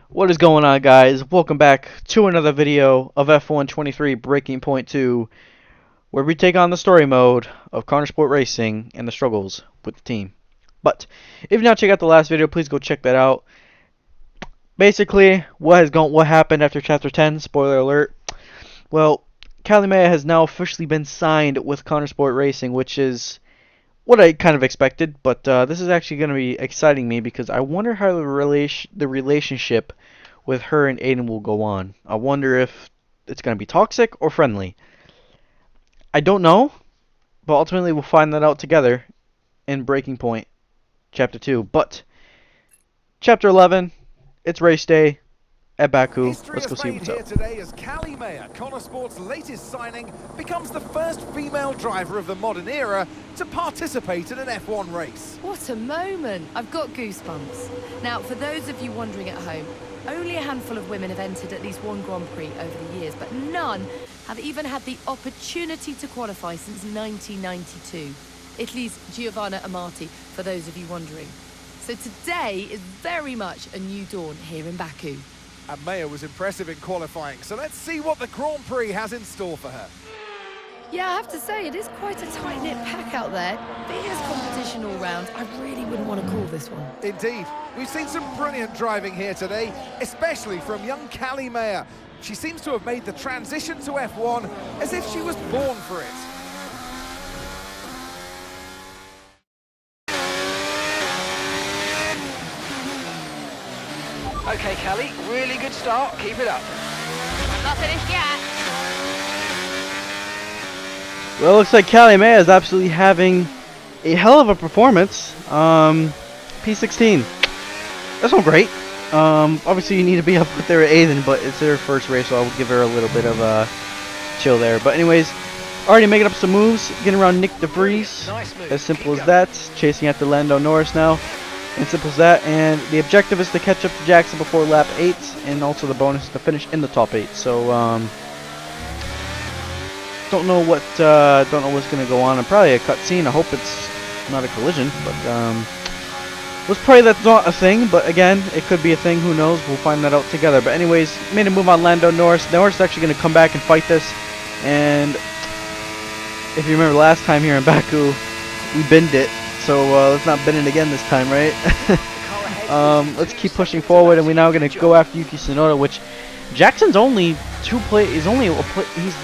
What is going on, guys? Welcome back to another video of F123 Breaking Point 2, where we take on the story mode of Sport Racing and the struggles with the team. But if you've not checked out the last video, please go check that out. Basically, what happened after Chapter 10? Spoiler alert. Well, Callie has now officially been signed with Sport Racing, which is what I kind of expected. But this is actually going to be exciting me because I wonder how the relationship with her and Aiden will go on. I wonder if it's going to be toxic or friendly. I don't know, but ultimately we'll find that out together in Breaking Point Chapter 2. But Chapter 11, it's race day at Baku. History Let's go is see made what's here up. today as Callie, Sport's latest signing, becomes the first female driver of the modern era to participate in an F1 race. What a moment! I've got goosebumps. Now, for those of you wondering at home, only a handful of women have entered at least one Grand Prix over the years, but none have even had the opportunity to qualify since 1992. Italy's Giovanna Amati, for those of you wondering. So today is very much a new dawn here in Baku. And Maya was impressive in qualifying, so let's see what the Grand Prix has in store for her. Yeah, I have to say, it is quite a tight-knit pack out there. Fierce competition all round. I really wouldn't want to call this one. Indeed, we've seen some brilliant driving here today, especially from young Callie. She seems to have made the transition to F1 as if she was born for it. Okay, Callie, really good start. Keep it up. I'm not finished yet. Well, it looks like Callie is absolutely having a hell of a performance. P16. That's all great. Obviously you need to be up with there with Aiden, but it's her first race, so I will give her a little bit of a chill there. But anyways, already making up some moves, getting around Nick DeVries. Nice move. As simple as that. Chasing after Lando Norris now. And simple as that. And the objective is to catch up to Jackson before lap 8, and also the bonus is to finish in the top 8. So don't know what's gonna go on. Probably a cutscene. I hope it's not a collision, but let's pray that's not a thing. But again, it could be a thing. Who knows? We'll find that out together. But anyways, made a move on Lando Norris. Norris is actually gonna come back and fight this. And if you remember last time here in Baku, we binned it. So let's not bin it again this time, right? Let's keep pushing forward, and we're now gonna go after Yuki Tsunoda, which Jackson's only he's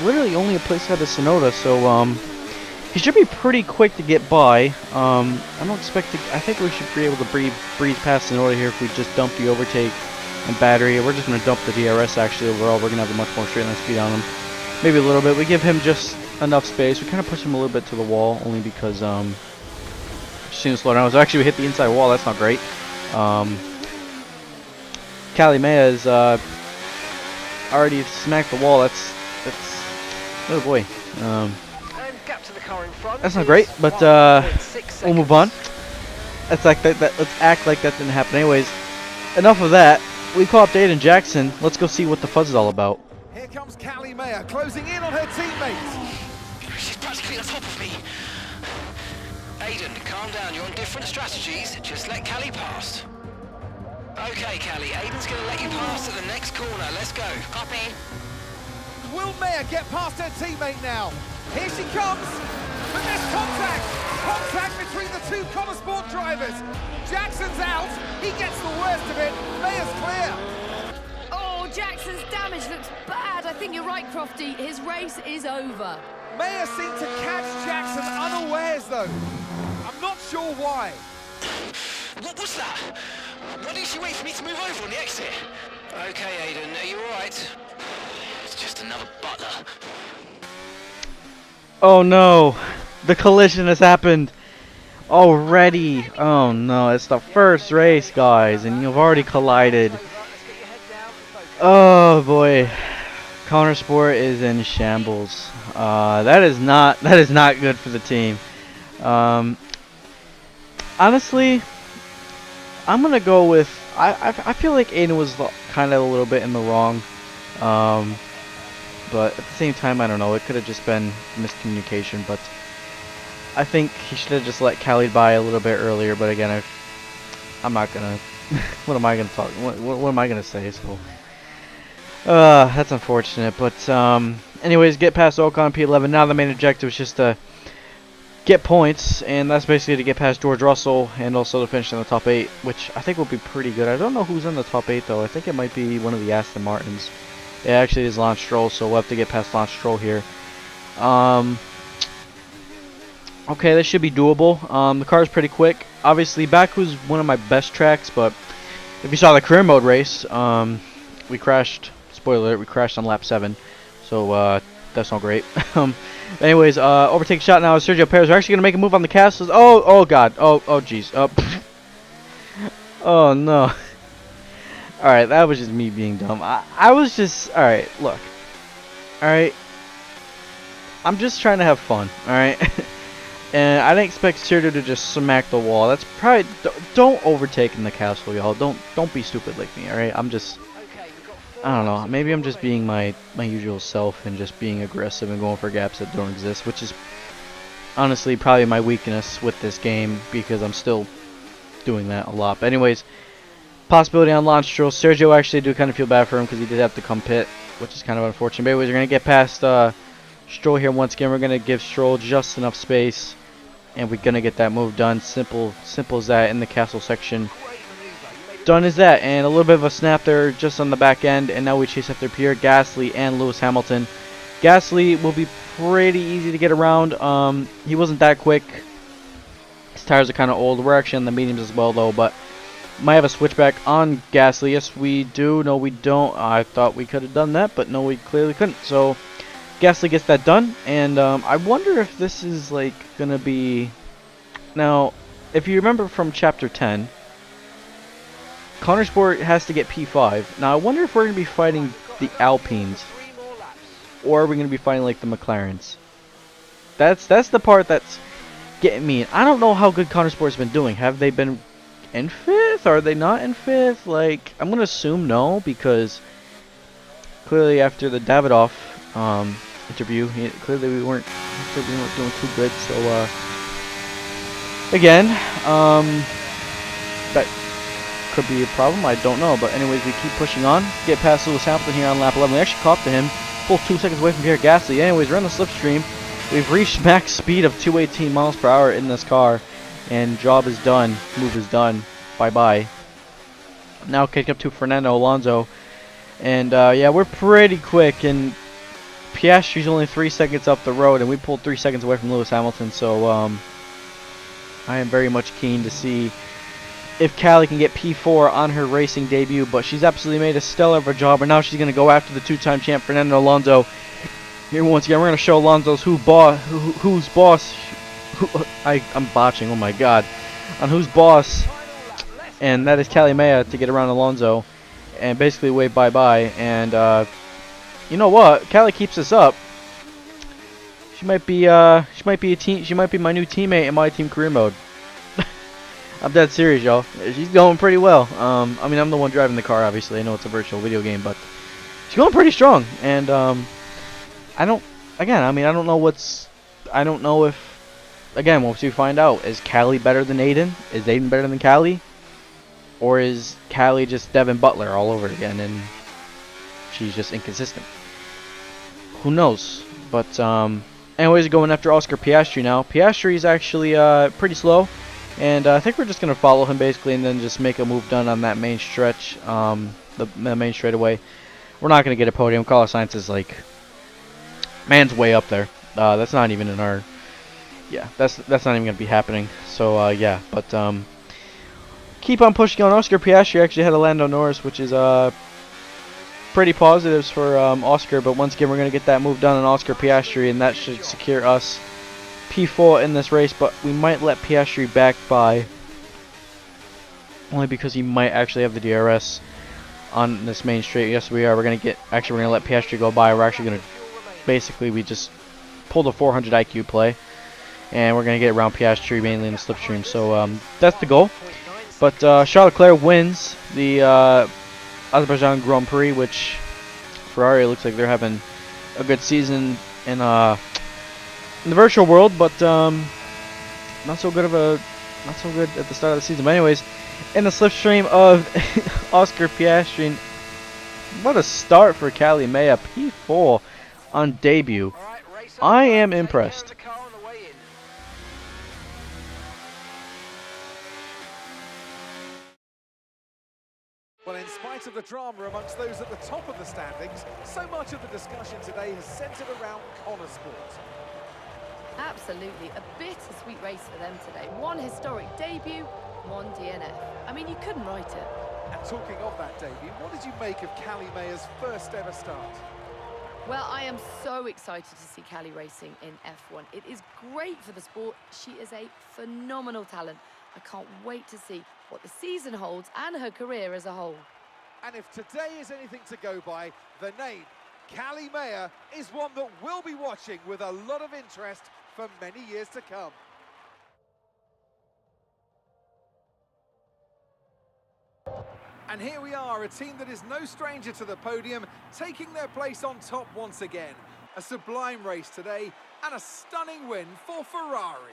literally only a place ahead of Tsunoda, so he should be pretty quick to get by. I don't expect to. I think we should be able to breeze past Tsunoda here if we just dump the overtake and battery. We're just gonna dump the DRS actually overall. We're gonna have a much more straight line speed on him, maybe a little bit. We give him just enough space. We kind of push him a little bit to the wall, only because just seems to slow down. So actually we hit the inside wall. That's not great. Callie is already smacked the wall. That's oh boy. And gap to the car in front. That's not great, but we'll move on. Let's act like that didn't happen. Anyways, enough of that. We call up Aiden Jackson. Let's go see what the fuzz is all about. Here comes Callie closing in on her teammates. She's practically on top of me. Aiden, calm down. You're on different strategies. Just let Callie pass. Okay, Callie. Aiden's going to let you pass at the next corner. Let's go. Copy. Will Maya get past her teammate now? Here she comes. But there's contact. Contact between the two Sport drivers. Jackson's out. He gets the worst of it. Maya's clear. Oh, Jackson's damage looks bad. I think you're right, Crofty. His race is over. Maya seemed to catch Jackson unawares, though. I'm not sure why. What was that? Why didn't she wait for me to move over on the exit? Okay, Aiden. Are you alright? It's just another butler. Oh no, the collision has happened already. Oh no, it's the first race, guys, and you've already collided. Oh boy, Sport is in shambles. That is not good for the team. Honestly, I'm gonna go with I feel like Aiden was kind of a little bit in the wrong, but at the same time I don't know. It could have just been miscommunication, but I think he should have just let Callie by a little bit earlier. But again, I'm not gonna What am I gonna talk? What am I gonna say? So, that's unfortunate. But anyways, get past Ocon P11. Now the main objective is just to get points, and that's basically to get past George Russell and also to finish in the top 8, which I think will be pretty good. I don't know who's in the top 8 though. I think it might be one of the Aston Martins. It actually is Lance Stroll, so we'll have to get past Lance Stroll here. Okay, this should be doable. The car is pretty quick. Obviously, Baku's one of my best tracks, but if you saw the career mode race, we crashed. Spoiler alert, we crashed on lap 7, so that's not great. Anyways, overtake shot now. Sergio Perez are actually gonna make a move on the castles. Oh god. Oh jeez. Oh no. All right, that was just me being dumb. I was just all right. Look. All right. I'm just trying to have fun. All right. And I didn't expect Sergio to just smack the wall. That's probably don't overtake in the castle, y'all. Don't be stupid like me. All right. I don't know. Maybe I'm just being my usual self and just being aggressive and going for gaps that don't exist, which is honestly probably my weakness with this game because I'm still doing that a lot. But anyways, possibility on Lance Stroll. Sergio, actually do kind of feel bad for him because he did have to come pit, which is kind of unfortunate. But anyways, we're going to get past Stroll here once again. We're going to give Stroll just enough space, and we're going to get that move done. Simple as that in the castle section. Done as that, and a little bit of a snap there just on the back end, and now we chase after Pierre Gasly and Lewis Hamilton. Gasly will be pretty easy to get around. He wasn't that quick. His tires are kind of old. We're actually on the mediums as well though, but might have a switchback on Gasly. Yes, we do. No, we don't. I thought we could have done that, but no, we clearly couldn't. So Gasly gets that done, and I wonder if this is like gonna be. Now, if you remember from Chapter 10. Connor Sport has to get P5. Now I wonder if we're going to be fighting the Alpines, or are we going to be fighting like the McLarens? That's the part that's getting me. I don't know how good Connor Sport's been doing. Have they been in 5th? Are they not in 5th? Like, I'm going to assume no, because clearly after the Davidoff interview, clearly we weren't doing too good. So again, that could be a problem, I don't know, but anyways, we keep pushing on, get past Lewis Hamilton here on lap 11. We actually caught to him, full 2 seconds away from Pierre Gasly. Anyways, we're on the slipstream. We've reached max speed of 218 miles per hour in this car, and job is done, move is done, bye-bye. Now kick up to Fernando Alonso, and yeah, we're pretty quick, and Piastri's only 3 seconds up the road, and we pulled 3 seconds away from Lewis Hamilton, so I am very much keen to see if Callie can get P4 on her racing debut, but she's absolutely made a stellar of a job, and now she's going to go after the 2-time champ Fernando Alonso. Here once again, we're going to show Alonso's who's boss. I'm botching, oh my god. On who's boss, and that is Callie Maya to get around Alonso, and basically wave bye-bye, and you know what, Callie keeps this up. She might be my new teammate in my team career mode. I'm dead serious, y'all. She's going pretty well. I mean, I'm the one driving the car, obviously. I know it's a virtual video game, but she's going pretty strong. And I don't know if, again, once we find out, is Callie better than Aiden? Is Aiden better than Callie? Or is Callie just Devin Butler all over again, and she's just inconsistent? Who knows? But anyways, going after Oscar Piastri now. Piastri is actually pretty slow. And I think we're just going to follow him basically and then just make a move done on that main stretch, the main straightaway. We're not going to get a podium. Carlos Sainz is like, man's way up there. That's not even in our, yeah, that's not even going to be happening. So yeah, but keep on pushing on. Oscar Piastri actually had a Lando Norris, which is pretty positives for Oscar. But once again, we're going to get that move done on Oscar Piastri, and that should secure us P4 in this race, but we might let Piastri back by only because he might actually have the DRS on this main straight. Yes, we are. We're gonna let Piastri go by. We're actually gonna basically we just pull the 400 IQ play, and we're gonna get around Piastri mainly in the slipstream. So that's the goal. But Charles Leclerc wins the Azerbaijan Grand Prix, which Ferrari looks like they're having a good season in the virtual world, but not so good at the start of the season. But anyways, in the slipstream of Oscar Piastri. What a start for Callie May, a P4 on debut. All right, race I over. am Take impressed. care of the car on the way in. Well, in spite of the drama amongst those at the top of the standings, so much of the discussion today has centred around Connor Sport. Absolutely, a bittersweet race for them today. One historic debut, one DNF. I mean, you couldn't write it. And talking of that debut, what did you make of Callie Mayer's first ever start? Well, I am so excited to see Callie racing in F1. It is great for the sport. She is a phenomenal talent. I can't wait to see what the season holds and her career as a whole. And if today is anything to go by, the name, Callie Mayer, is one that we'll be watching with a lot of interest for many years to come. And here we are, a team that is no stranger to the podium, taking their place on top once again. A sublime race today, and a stunning win for Ferrari.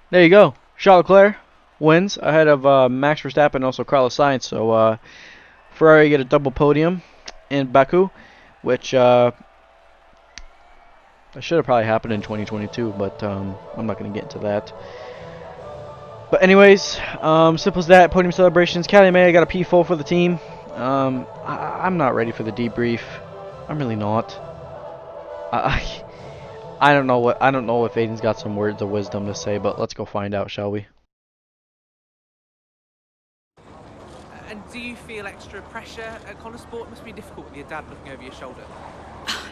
There you go. Charles Leclerc wins ahead of Max Verstappen and also Carlos Sainz. So Ferrari get a double podium in Baku, which that should have probably happened in 2022, but I'm not going to get into that. But anyways, simple as that. Podium celebrations. Callie May got a P4 for the team. I'm not ready for the debrief. I'm really not. I don't know if Aiden's got some words of wisdom to say, but let's go find out, shall we? And do you feel extra pressure at Connor Sport? Must be difficult with your dad looking over your shoulder.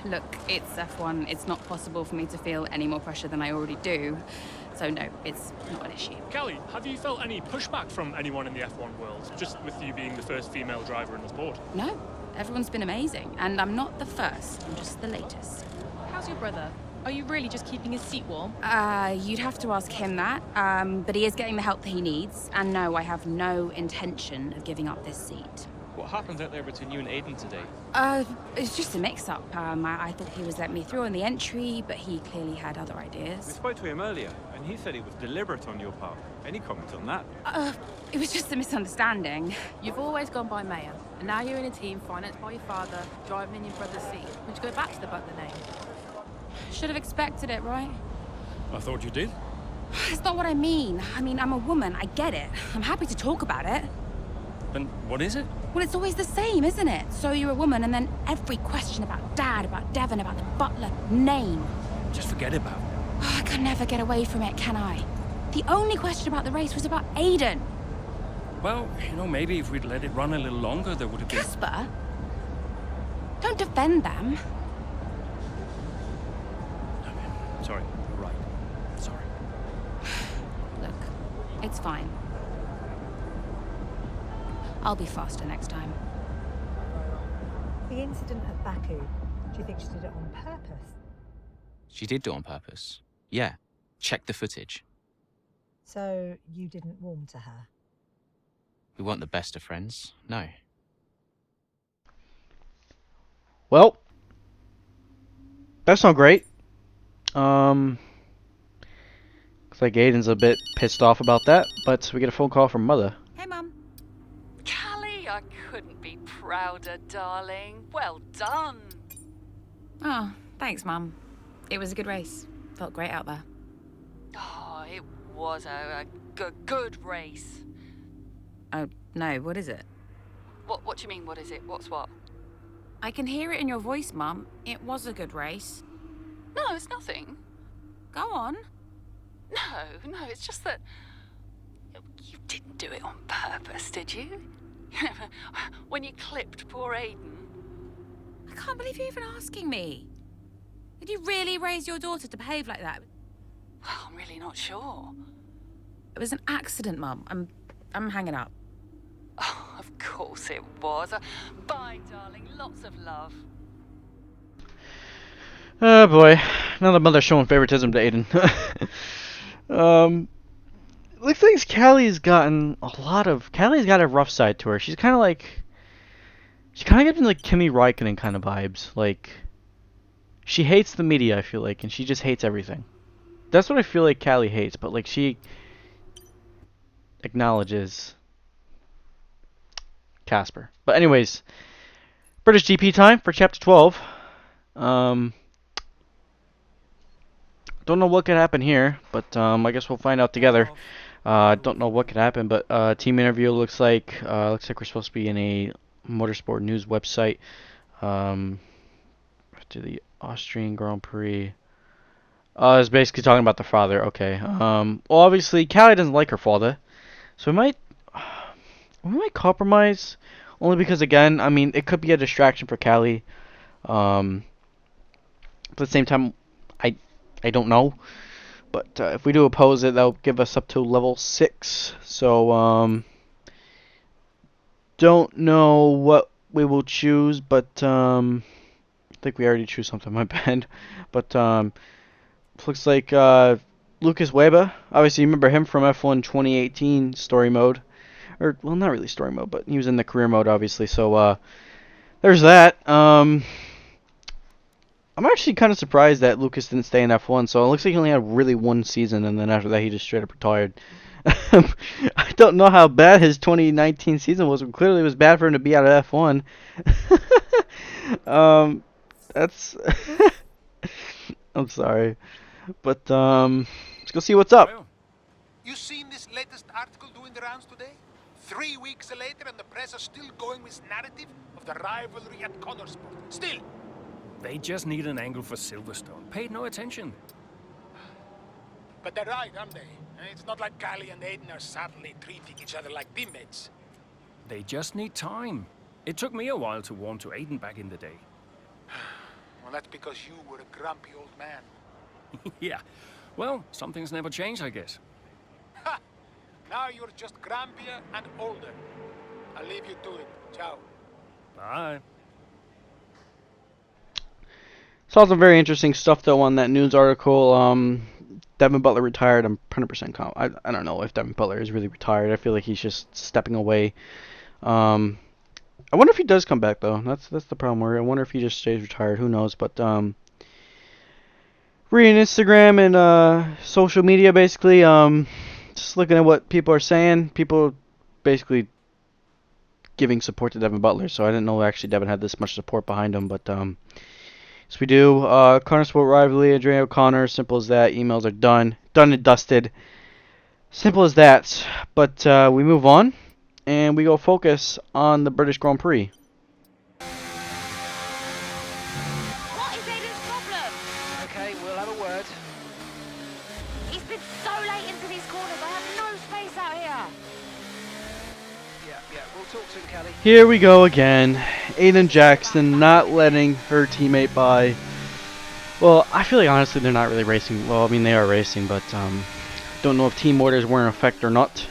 Look, it's F1. It's not possible for me to feel any more pressure than I already do. So no, it's not an issue. Callie, have you felt any pushback from anyone in the F1 world, just with you being the first female driver in the sport? No, everyone's been amazing. And I'm not the first, I'm just the latest. How's your brother? Are you really just keeping his seat warm? You'd have to ask him that. But he is getting the help that he needs. And no, I have no intention of giving up this seat. What happened out there between you and Aiden today? It's just a mix-up. I thought he was letting me through on the entry, but he clearly had other We ideas. spoke to him earlier, and he said it was deliberate on your part. Any comment on that? It was just a misunderstanding. You've always gone by Mayor, and now you're in a team financed by your father, driving in your brother's seat. Would you go back to the Butler name? Should have expected it, right? I thought you did. It's not what I mean. I mean, I'm a woman, I get it. I'm happy to talk about it. Then what is it? Well, it's always the same, isn't it? So you're a woman, and then every question about Dad, about Devon, about the Butler name. Just forget about it. Oh, I can never get away from it, can I? The only question about the race was about Aiden. Well, maybe if we'd let it run a little longer, there would have been... Casper? Don't defend them. Sorry, you're right. Sorry. Look, it's fine. I'll be faster next time. The incident at Baku, do you think she did it on purpose? She did do it on purpose. Yeah. Check the footage. So you didn't warm to her? We weren't the best of friends. No. Well, that's not great. Looks like Aiden's a bit pissed off about that, but we get a phone call from Mother. Hey, Mum. Callie, I couldn't be prouder, darling. Well done. Oh, thanks, Mum. It was a good race. Felt great out there. Oh, it was a good race. Oh, no, what is it? What do you mean, what is it? What's what? I can hear it in your voice, Mum. It was a good race. No, it's nothing. Go on. No, it's just that you didn't do it on purpose, did you? When you clipped poor Aiden. I can't believe you're even asking me. Did you really raise your daughter to behave like that? Well, I'm really not sure. It was an accident, Mum. I'm hanging up. Oh, of course it was. Bye, darling. Lots of love. Oh boy, now the mother's showing favoritism to Aiden. Looks like Callie's got a rough side to her. She's kind of getting like Kimi Räikkönen kind of vibes. Like, she hates the media, I feel like, and she just hates everything. That's what I feel like Callie hates, but like acknowledges Casper. But anyways, British GP time for Chapter 12. Don't know what could happen here, but I guess we'll find out together. Don't know what could happen, but team interview looks like we're supposed to be in a motorsport news website. To the Austrian Grand Prix. It's basically talking about the father. Okay. Well, obviously, Callie doesn't like her father, so we might compromise. Only because, again, I mean, it could be a distraction for Callie. But at the same time, I don't know. But if we do oppose it, that'll give us up to level 6. So don't know what we will choose, but I think we already choose something. My bad. But looks like Lucas Weber. Obviously, you remember him from F1 2018 story mode. Or, well, not really story mode, but he was in the career mode, obviously. So, there's that. I'm actually kind of surprised that Lucas didn't stay in F1. So, it looks like he only had really one season, and then after that, he just straight up retired. I don't know how bad his 2019 season was, but clearly it was bad for him to be out of F1. That's... I'm sorry. But, let's go see what's up. You seen this latest article doing the rounds today? 3 weeks later and the press are still going with narrative of the rivalry at Connorsport. Still! They just need an angle for Silverstone. Paid no attention. But they're right, aren't they? It's not like Callie and Aiden are suddenly treating each other like teammates. They just need time. It took me a while to warm to Aiden back in the day. Well, that's because you were a grumpy old man. Yeah. Well, some things never change, I guess. Ha! Now you're just grumpier and older. I'll leave you to it. Ciao. Bye. Saw some very interesting stuff though on that news article. Devin Butler retired. I'm 100% confident. I don't know if Devin Butler is really retired. I feel like he's just stepping away. I wonder if he does come back though. That's the problem. I wonder if he just stays retired. Who knows? But reading Instagram and social media, basically, just looking at what people are saying. People basically giving support to Devin Butler. So I didn't know actually Devin had this much support behind him. But yes, we do. Connor Sport rivalry, Adrian O'Connor. Simple as that. Emails are done and dusted. Simple as that. But we move on. And we go focus on the British Grand Prix. What is Aiden's problem? Okay, we'll have a word. He's been so late into these corners. I have no space out here. Yeah, we'll talk to him, Callie. Here we go again. Aiden Jackson not letting her teammate by. Well, I feel like honestly they're not really racing. Well, I mean they are racing, but don't know if team orders were in effect or not.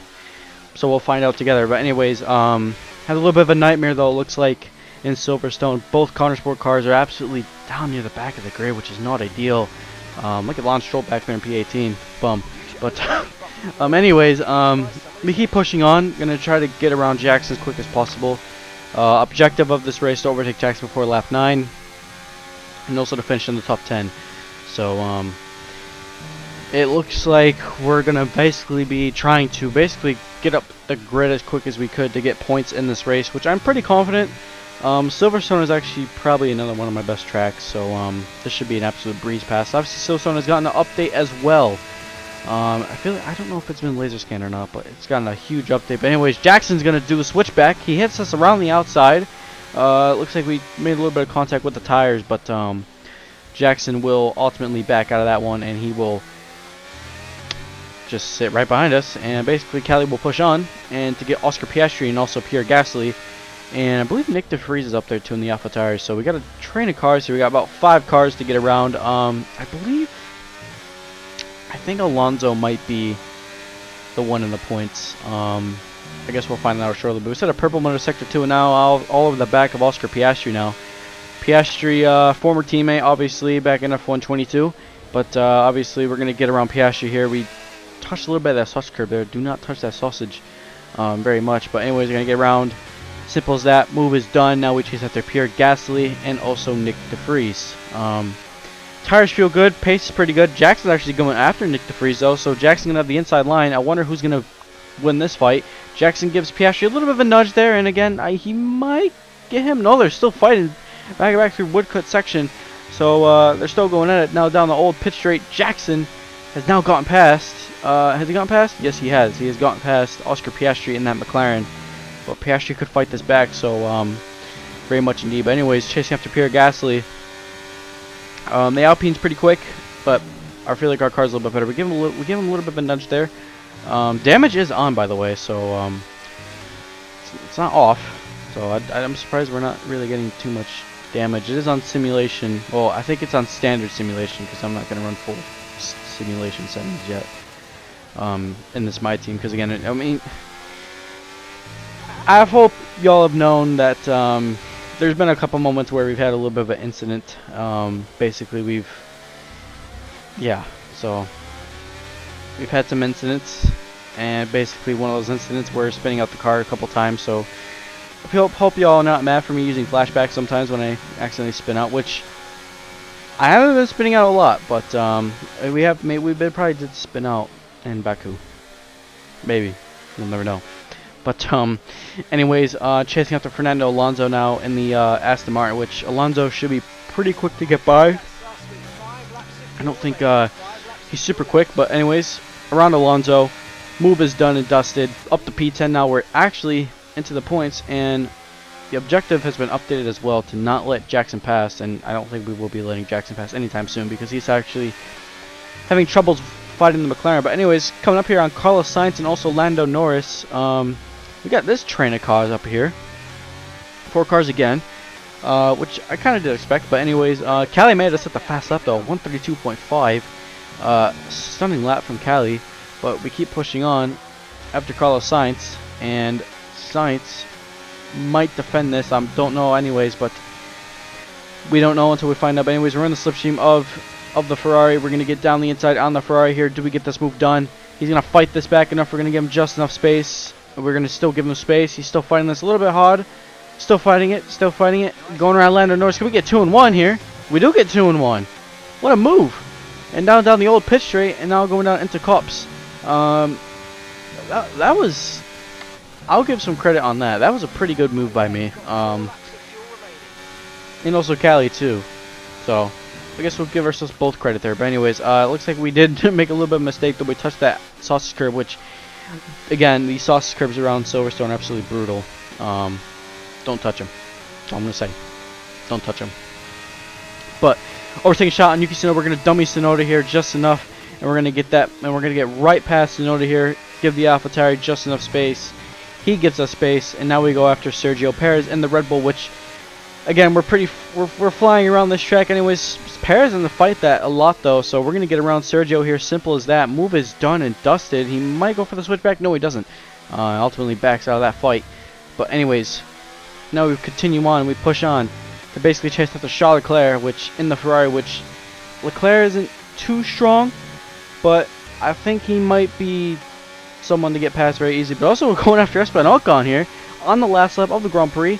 So we'll find out together. But anyways, had a little bit of a nightmare though. It looks like in Silverstone, both Connor Sport cars are absolutely down near the back of the grid, which is not ideal. Look at Lance Stroll back there in P18. Bum. But anyways, we keep pushing on. Gonna try to get around Jackson as quick as possible. Objective of this race to overtake Jackson before lap 9, and also to finish in the top 10. So it looks like we're gonna basically be trying to get up the grid as quick as we could to get points in this race, which I'm pretty confident. Silverstone is actually probably another one of my best tracks, so this should be an absolute breeze past. Obviously, Silverstone has gotten an update as well. I don't know if it's been laser scanned or not, but it's gotten a huge update. But anyways, Jackson's gonna do the switchback. He hits us around the outside. Looks like we made a little bit of contact with the tires, but Jackson will ultimately back out of that one, and he will just sit right behind us. And basically, Callie will push on and to get Oscar Piastri and also Pierre Gasly. And I believe Nick DeVries is up there too in the Alpha tires. So we got a train of cars here. We got about 5 cars to get around. I think Alonso might be the one in the points. I guess we'll find out shortly. But we set a purple motor sector 2, and now all over the back of Oscar Piastri now. Piastri, former teammate, obviously, back in F1 22. But obviously, we're going to get around Piastri here. We touched a little bit of that sausage curb there. Do not touch that sausage very much. But anyways, we're going to get around. Simple as that. Move is done. Now we chase after Pierre Gasly and also Nick DeVries. Tires feel good. Pace is pretty good. Jackson's actually going after Nick DeVries, though. So Jackson's going to have the inside line. I wonder who's going to win this fight. Jackson gives Piastri a little bit of a nudge there, and again, he might get him. No, they're still fighting back through woodcut section. So they're still going at it. Now down the old pit straight, Jackson has now gotten past. Has he gotten past? Yes, he has. He has gotten past Oscar Piastri in that McLaren. But Piastri could fight this back, so very much indeed. But anyways, chasing after Pierre Gasly. The Alpine's pretty quick, but I feel like our car's a little bit better. We give him a little bit of a nudge there. Damage is on, by the way, so it's not off. So I'm surprised we're not really getting too much damage. It is on simulation. Well, I think it's on standard simulation because I'm not going to run full simulation settings yet in this my team. Because again, I mean, I hope y'all have known that there's been a couple moments where we've had a little bit of an incident. Basically, so we've had some incidents, and basically one of those incidents we're spinning out the car a couple times. So I hope y'all are not mad for me using flashbacks sometimes when I accidentally spin out, which I haven't been spinning out a lot, but we probably did spin out in Baku. Maybe. You'll never know. But anyways, chasing after Fernando Alonso now in the Aston Martin, which Alonso should be pretty quick to get by. I don't think he's super quick, but anyways, around Alonso, move is done and dusted. Up to P10 now. We're actually into the points, and the objective has been updated as well to not let Jackson pass, and I don't think we will be letting Jackson pass anytime soon because he's actually having troubles fighting the McLaren. But anyways, coming up here on Carlos Sainz and also Lando Norris, we got this train of cars up here. 4 cars again, which I kind of did expect. But anyways, Callie made us at the fast lap though, 132.5. Stunning lap from Callie, but we keep pushing on after Carlos Sainz, and Sainz might defend this. I don't know anyways, but we don't know until we find out. But anyways, we're in the slipstream of the Ferrari. We're going to get down the inside on the Ferrari here. Do we get this move done? He's going to fight this back enough. We're going to give him just enough space. We're going to still give him space. He's still fighting this a little bit hard. Still fighting it. Still fighting it. Going around Lando Norris. Can we get 2 and 1 here? We do get 2 and 1. What a move. And down the old pit straight, and now going down into Cops. That was... I'll give some credit on that. That was a pretty good move by me. And also Callie too. So I guess we'll give ourselves both credit there. But anyways, it looks like we did make a little bit of a mistake that we touched that sausage curb, which again, these sausage curbs around Silverstone are absolutely brutal. Don't touch them. That's all I'm gonna say. Don't touch them. But overtaking shot on Yuki Tsunoda. We're gonna dummy Tsunoda here just enough, and we're gonna get that, and we're gonna get right past Tsunoda here. Give the AlphaTauri just enough space. He gives us space, and now we go after Sergio Perez in the Red Bull, which, again, we're flying around this track. Anyways, Perez in the fight that a lot though, so we're gonna get around Sergio here. Simple as that. Move is done and dusted. He might go for the switchback. No, he doesn't. Ultimately backs out of that fight. But anyways, now we continue on. We push on to basically chase after Charles Leclerc, which in the Ferrari, which Leclerc isn't too strong, but I think he might be someone to get past very easy. But also we're going after Esteban Ocon here on the last lap of the Grand Prix.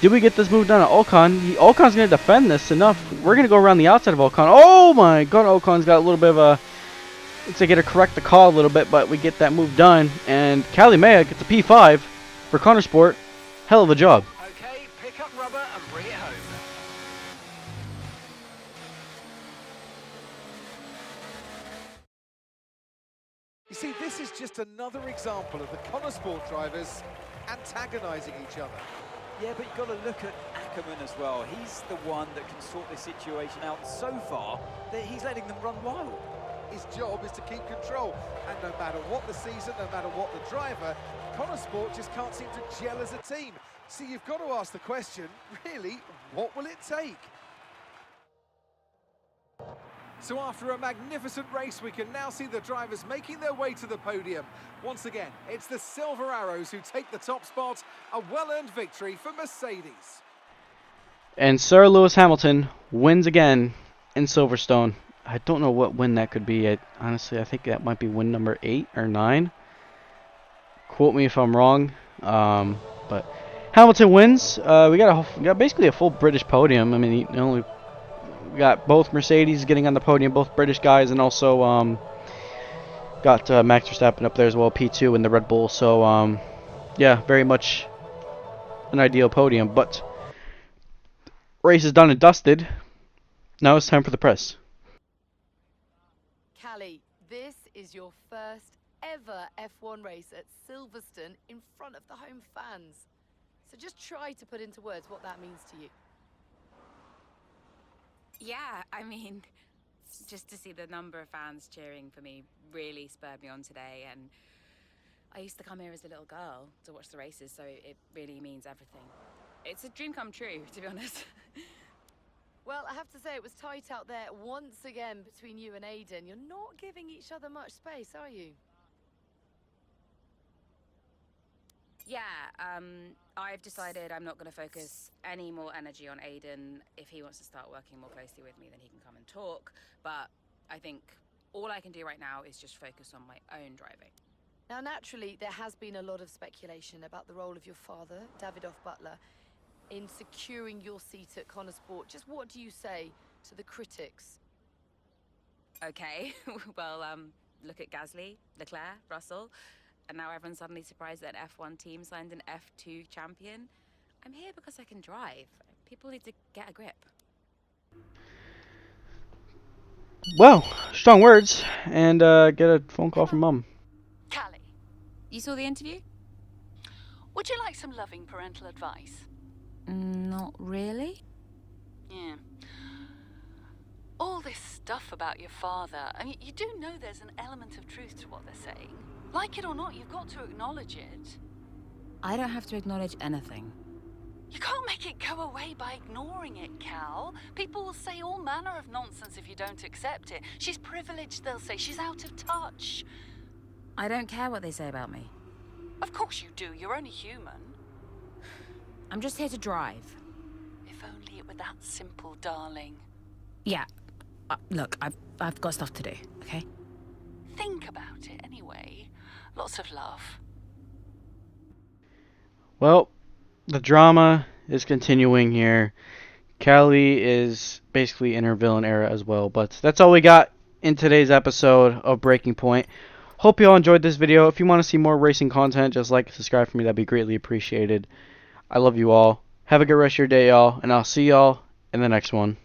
Did we get this move done at Ocon? Ocon's going to defend this enough. We're going to go around the outside of Ocon. Oh my god, Ocon's got a little bit of a... Looks like he had to correct the call a little bit, but we get that move done. And Callie gets a P5 for Connor Sport. Hell of a job. Okay, pick up rubber and bring it home. You see, this is just another example of the Connor Sport drivers antagonising each other. Yeah, but you've got to look at Ackerman as well. He's the one that can sort this situation out so far that he's letting them run wild. His job is to keep control, and no matter what the season, no matter what the driver, Connor Sport just can't seem to gel as a team. So you've got to ask the question, really, what will it take? So after a magnificent race, we can now see the drivers making their way to the podium. Once again, it's the Silver Arrows who take the top spot, a well-earned victory for Mercedes. And Sir Lewis Hamilton wins again in Silverstone. I don't know what win that could be. Honestly, I think that might be win number 8 or 9. Quote me if I'm wrong. But Hamilton wins. We got basically a full British podium. I mean, we got both Mercedes getting on the podium, both British guys, and also Got Max Verstappen up there as well, P2 in the Red Bull. So, yeah, very much an ideal podium. But race is done and dusted. Now it's time for the press. Callie, this is your first ever F1 race at Silverstone in front of the home fans. So just try to put into words what that means to you. Yeah, I mean, just to see the number of fans cheering for me really spurred me on today, and I used to come here as a little girl to watch the races, so it really means everything. It's a dream come true, to be honest. Well, I have to say it was tight out there once again between you and Aiden. You're not giving each other much space, are you? Yeah, I've decided I'm not going to focus any more energy on Aiden. If he wants to start working more closely with me, then he can come and talk. But I think all I can do right now is just focus on my own driving. Now, naturally, there has been a lot of speculation about the role of your father, Davidoff Butler, in securing your seat at Connor Sport. Just what do you say to the critics? Okay, well, look at Gasly, Leclerc, Russell. And now everyone's suddenly surprised that an F1 team signed an F2 champion. I'm here because I can drive. People need to get a grip. Well, strong words. And get a phone call from Mum. Callie, You saw the interview? would you like some loving parental advice? Not really. Yeah. All this stuff about your father, I mean, you do know there's an element of truth to what they're saying. Like it or not, you've got to acknowledge it. I don't have to acknowledge anything. You can't make it go away by ignoring it, Cal. People will say all manner of nonsense if you don't accept it. She's privileged, they'll say. She's out of touch. I don't care what they say about me. Of course you do. You're only human. I'm just here to drive. If only it were that simple, darling. Yeah. Look, I've got stuff to do, okay? Think about it anyway. Lots of love. Well, the drama is continuing here. Callie is basically in her villain era as well. But that's all we got in today's episode of Breaking Point. Hope you all enjoyed this video. If you want to see more racing content, just like and subscribe for me. That'd be greatly appreciated. I love you all. Have a good rest of your day, y'all. And I'll see y'all in the next one.